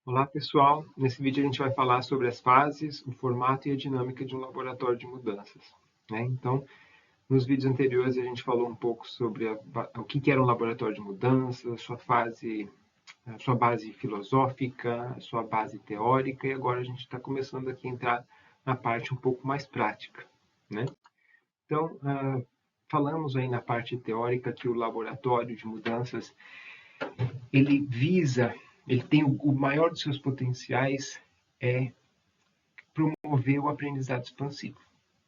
Olá, pessoal. Nesse vídeo a gente vai falar sobre as fases, o formato e a dinâmica de um laboratório de mudanças, né? Então, nos vídeos anteriores a gente falou um pouco sobre o que era um laboratório de mudanças, sua fase, a sua base filosófica, a sua base teórica, e agora a gente está começando aqui a entrar na parte um pouco mais prática, né? Então, falamos aí na parte teórica que o laboratório de mudanças ele tem o maior dos seus potenciais é promover o aprendizado expansivo,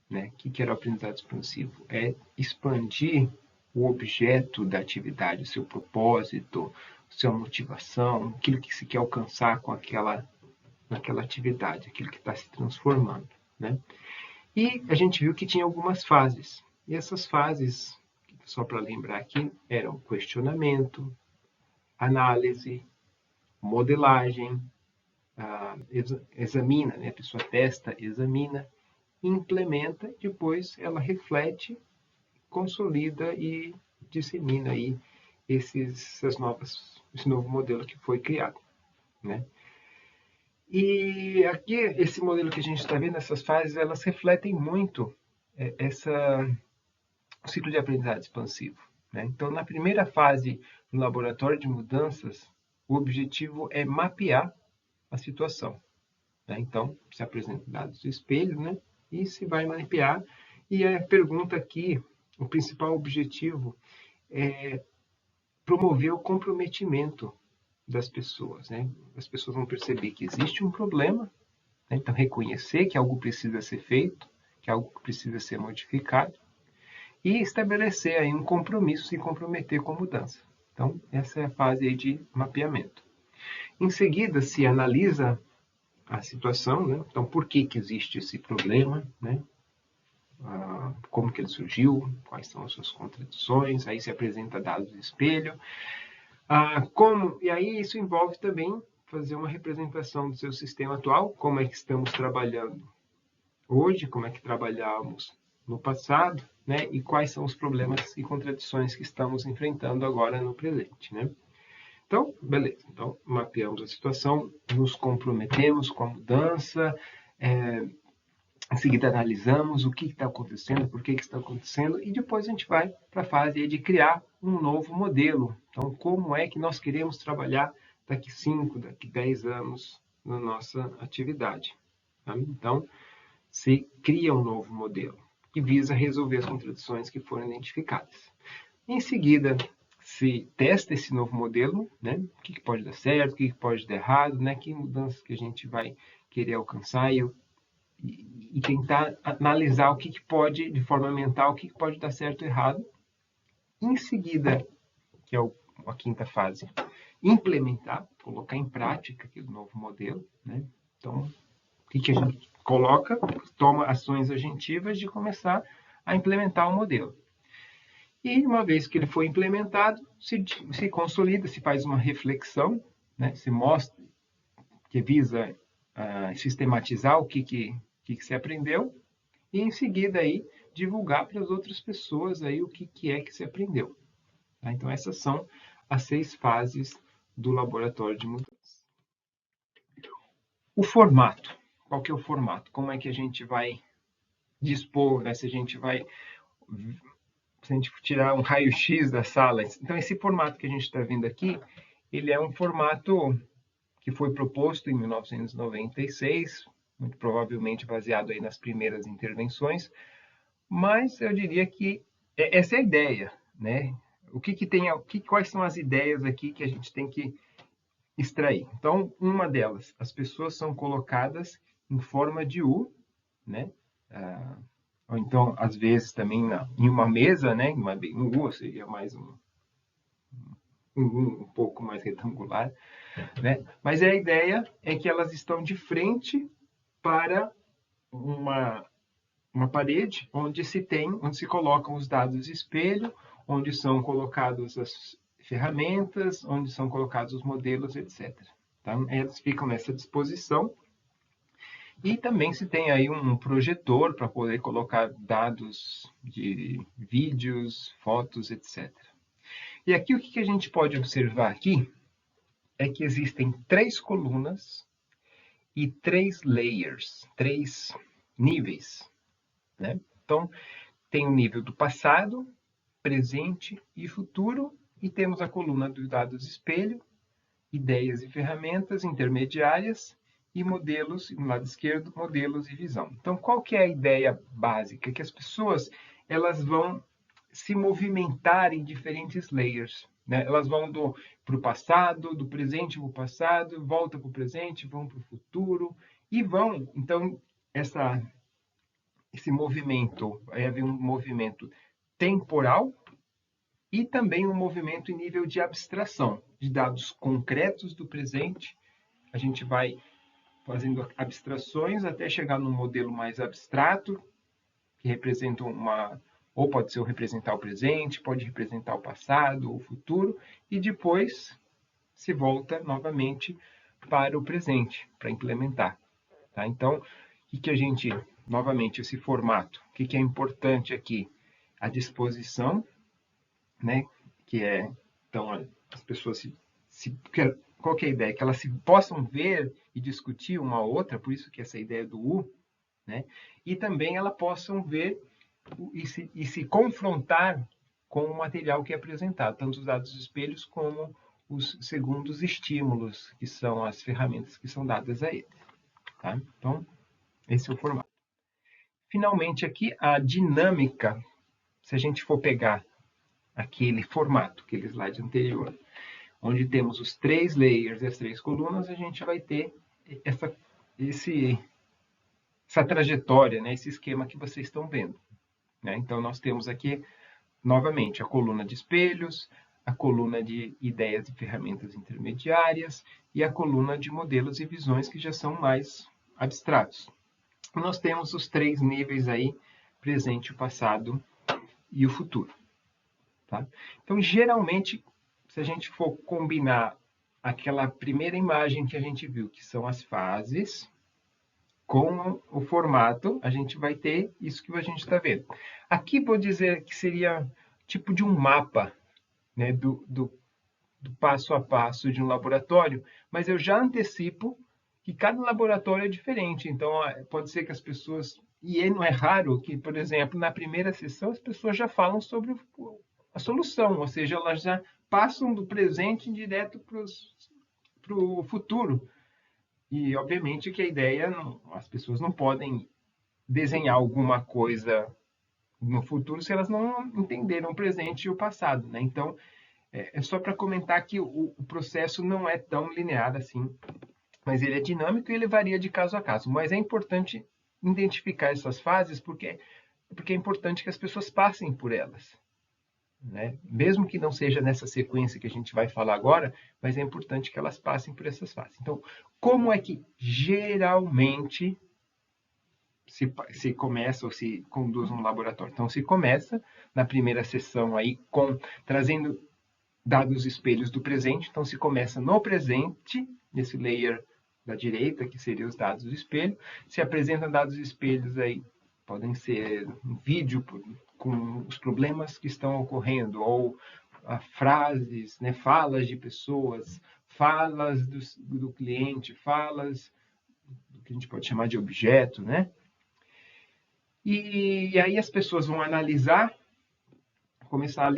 né? O que era o aprendizado expansivo? É expandir o objeto da atividade, o seu propósito, sua motivação, aquilo que se quer alcançar com naquela atividade, aquilo que está se transformando, né? E a gente viu que tinha algumas fases. E essas fases, só para lembrar aqui, eram questionamento, análise, modelagem, examina, né? A pessoa testa, examina, implementa, depois ela reflete, consolida e dissemina aí esse novo modelo que foi criado, né? E aqui, esse modelo que a gente está vendo, essas fases, elas refletem muito o ciclo de aprendizado expansivo, né? Então, na primeira fase do laboratório de mudanças, o objetivo é mapear a situação, né? Então, se apresenta dados do espelho, né? E se vai mapear. E a pergunta aqui, o principal objetivo é promover o comprometimento das pessoas, né? As pessoas vão perceber que existe um problema, né? Então reconhecer que algo precisa ser feito, que algo precisa ser modificado e estabelecer aí um compromisso, se comprometer com a mudança. Então, essa é a fase aí de mapeamento. Em seguida, se analisa a situação, né? Então, por que existe esse problema, né? Como que ele surgiu, quais são as suas contradições, aí se apresenta dados de espelho. E aí isso envolve também fazer uma representação do seu sistema atual, como é que estamos trabalhando hoje, como é que trabalhamos no passado, né? E quais são os problemas e contradições que estamos enfrentando agora no presente, né? Então, beleza. Então, mapeamos a situação, nos comprometemos com a mudança, em seguida analisamos o que está acontecendo, por que está acontecendo, e depois a gente vai para a fase de criar um novo modelo. Então, como é que nós queremos trabalhar daqui 5, daqui 10 anos na nossa atividade? Tá? Então, se cria um novo modelo que visa resolver as contradições que foram identificadas. Em seguida, se testa esse novo modelo, né? O que pode dar certo, o que pode dar errado, né? Que mudanças que a gente vai querer alcançar e tentar analisar o que pode, de forma mental, o que pode dar certo ou errado. Em seguida, que é a quinta fase, implementar, colocar em prática aquele novo modelo, né? Então, o que a gente coloca? Toma ações agentivas de começar a implementar o modelo. E uma vez que ele foi implementado, se consolida, se faz uma reflexão, né? Se mostra que visa sistematizar o que se aprendeu e em seguida aí divulgar para as outras pessoas aí o que é que se aprendeu. Tá? Então essas são as 6 fases do laboratório de mudança. O formato. Qual que é o formato? Como é que a gente vai dispor, né? Se a gente tirar um raio-x da sala. Então esse formato que a gente está vendo aqui, ele é um formato que foi proposto em 1996, muito provavelmente baseado aí nas primeiras intervenções, mas eu diria que essa é a ideia, né? Quais são as ideias aqui que a gente tem que extrair? Então, uma delas, as pessoas são colocadas em forma de U, né? Ou então, às vezes, também em uma mesa, né? No U seria mais um pouco mais retangular, né? Mas a ideia é que elas estão de frente para uma parede onde se colocam os dados de espelho, onde são colocadas as ferramentas, onde são colocados os modelos, etc. Então, elas ficam nessa disposição. E também se tem aí um projetor para poder colocar dados de vídeos, fotos, etc. E aqui o que a gente pode observar aqui é que existem 3 colunas e 3 layers, 3 níveis, né? Então, tem o nível do passado, presente e futuro, e temos a coluna dos dados espelho, ideias e ferramentas intermediárias, e modelos, no lado esquerdo, modelos e visão. Então, qual que é a ideia básica? Que as pessoas elas vão se movimentar em diferentes layers. Né? Elas vão para o passado, do presente para o passado, volta para o presente, vão para o futuro, e vão, então, esse movimento, vai haver um movimento temporal e também um movimento em nível de abstração, de dados concretos do presente. A gente vai fazendo abstrações até chegar num modelo mais abstrato, que representa ou pode ser representar o presente, pode representar o passado, o futuro, e depois se volta novamente para o presente, para implementar. Tá? Então, o que a gente, novamente, esse formato, o que é importante aqui? A disposição, né? Que é, então, as pessoas qual que é a ideia? Que elas se possam ver e discutir uma outra, por isso que essa ideia do U, né? E também elas possam ver e se confrontar com o material que é apresentado, tanto os dados espelhos como os segundos estímulos, que são as ferramentas que são dadas a eles. Tá? Então, esse é o formato. Finalmente, aqui, a dinâmica, se a gente for pegar aquele formato, aquele slide anterior, onde temos os 3 layers e as 3 colunas, a gente vai ter essa trajetória, né? Esse esquema que vocês estão vendo. Né? Então, nós temos aqui, novamente, a coluna de espelhos, a coluna de ideias e ferramentas intermediárias e a coluna de modelos e visões que já são mais abstratos. Nós temos os 3 níveis aí, presente, o passado e o futuro. Tá? Então, geralmente, se a gente for combinar aquela primeira imagem que a gente viu, que são as fases, com o formato, a gente vai ter isso que a gente está vendo. Aqui vou dizer que seria tipo de um mapa, né, do passo a passo de um laboratório, mas eu já antecipo que cada laboratório é diferente. Então, pode ser que as pessoas... E não é raro que, por exemplo, na primeira sessão, as pessoas já falam sobre a solução, ou seja, elas já passam do presente direto para o futuro. E, obviamente, que a ideia, as pessoas não podem desenhar alguma coisa no futuro se elas não entenderam o presente e o passado. Né? Então, é só para comentar que o processo não é tão linear assim, mas ele é dinâmico e ele varia de caso a caso. Mas é importante identificar essas fases porque é importante que as pessoas passem por elas. Né? Mesmo que não seja nessa sequência que a gente vai falar agora, mas é importante que elas passem por essas fases. Então, como é que geralmente se começa ou se conduz um laboratório? Então, se começa na primeira sessão aí trazendo dados espelhos do presente. Então, se começa no presente, nesse layer da direita, que seria os dados do espelho, se apresentam dados espelhos aí, podem ser um vídeo com os problemas que estão ocorrendo, ou frases, né, falas de pessoas, falas do cliente, falas do que a gente pode chamar de objeto, né? E aí as pessoas vão analisar, começar a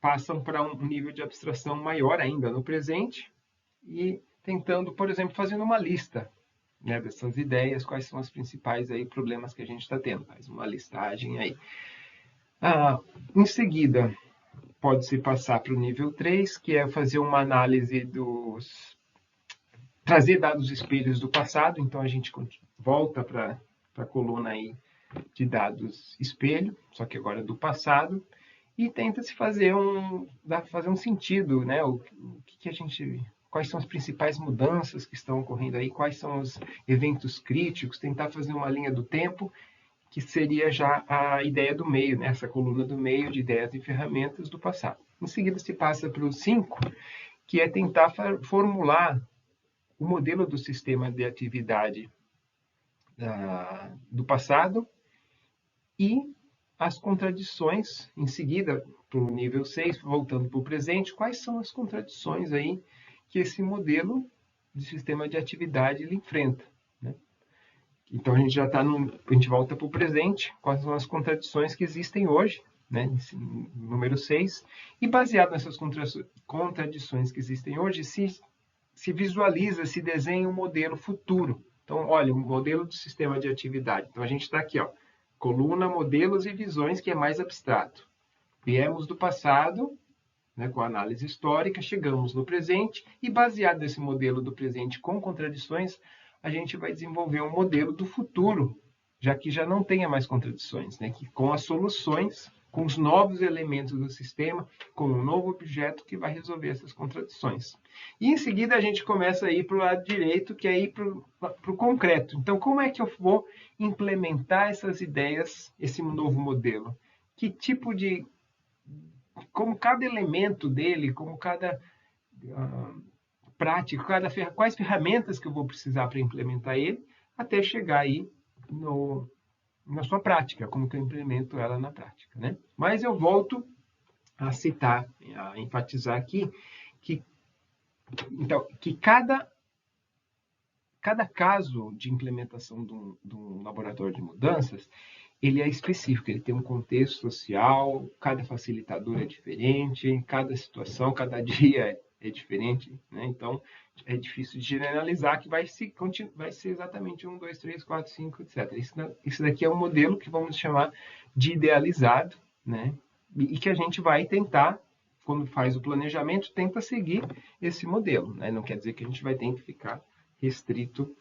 passam para um nível de abstração maior ainda no presente e tentando, por exemplo, fazendo uma lista, né, dessas ideias, quais são os principais aí problemas que a gente está tendo. Faz uma listagem aí. Em seguida, pode-se passar para o nível 3, que é fazer uma análise trazer dados espelhos do passado. Então, a gente volta para a coluna aí de dados espelho, só que agora do passado, e tenta-se fazer um sentido, né? O que a gente... Quais são as principais mudanças que estão ocorrendo aí, quais são os eventos críticos, tentar fazer uma linha do tempo, que seria já a ideia do meio, né? Essa coluna do meio de ideias e ferramentas do passado. Em seguida, se passa para o 5, que é tentar formular o modelo do sistema de atividade do passado e as contradições, em seguida, para o nível 6, voltando para o presente, quais são as contradições aí que esse modelo de sistema de atividade ele enfrenta, né? Então a gente já está a gente volta para o presente, quais são as contradições que existem hoje, né? Número 6, e baseado nessas contradições que existem hoje, se visualiza, se desenha um modelo futuro. Então, olha, um modelo do sistema de atividade. Então a gente está aqui, ó, coluna, modelos e visões, que é mais abstrato. Viemos do passado, né, com a análise histórica, chegamos no presente e, baseado nesse modelo do presente com contradições, a gente vai desenvolver um modelo do futuro, já que já não tenha mais contradições, né, que com as soluções, com os novos elementos do sistema, com um novo objeto que vai resolver essas contradições. E em seguida a gente começa a ir para o lado direito, que é ir para o concreto. Então, como é que eu vou implementar essas ideias, esse novo modelo? Que tipo de como cada elemento dele, como cada prática, quais ferramentas que eu vou precisar para implementar ele, até chegar aí na sua prática, como que eu implemento ela na prática, né? Mas eu volto a citar, a enfatizar aqui, que cada caso de implementação de um laboratório de mudanças, ele é específico, ele tem um contexto social, cada facilitador é diferente, cada situação, cada dia é diferente, né? Então, é difícil de generalizar que vai ser exatamente 1, 2, 3, 4, 5, etc. Isso daqui é um modelo que vamos chamar de idealizado, né? E que a gente vai tentar, quando faz o planejamento, tenta seguir esse modelo, né? Não quer dizer que a gente vai ter que ficar restrito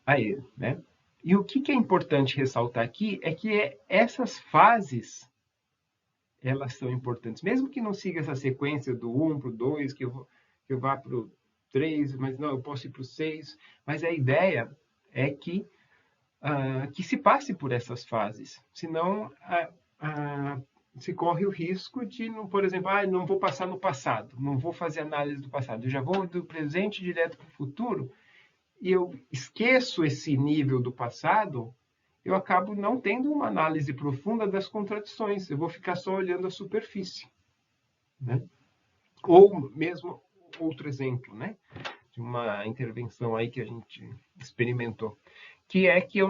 a ele, né? E o que é importante ressaltar aqui é que essas fases, elas são importantes. Mesmo que não siga essa sequência do 1 para o 2, que eu vá para o 3, mas não, eu posso ir para o 6. Mas a ideia é que se passe por essas fases. Senão, se corre o risco de, por exemplo, não vou passar no passado, não vou fazer análise do passado. Eu já vou do presente direto para o futuro, e eu esqueço esse nível do passado, eu acabo não tendo uma análise profunda das contradições. Eu vou ficar só olhando a superfície, né? Ou mesmo outro exemplo, né, de uma intervenção aí que a gente experimentou, que é que eu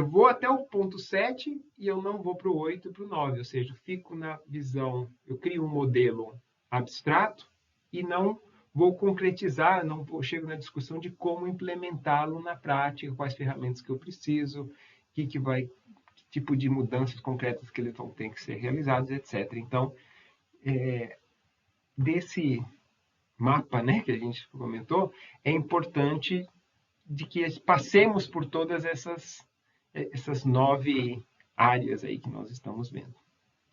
vou até o ponto 7 e eu não vou para o 8 e para o 9, ou seja, eu fico na visão, eu crio um modelo abstrato e não vou concretizar, não chego na discussão de como implementá-lo na prática, quais ferramentas que eu preciso, que tipo de mudanças concretas que eles vão ter que ser realizadas, etc. Então, desse mapa, né, que a gente comentou, é importante de que passemos por todas essas 9 áreas aí que nós estamos vendo.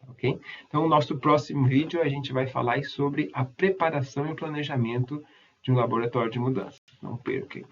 Ok? Então, no nosso próximo vídeo, a gente vai falar sobre a preparação e planejamento de um laboratório de mudança. Não perca.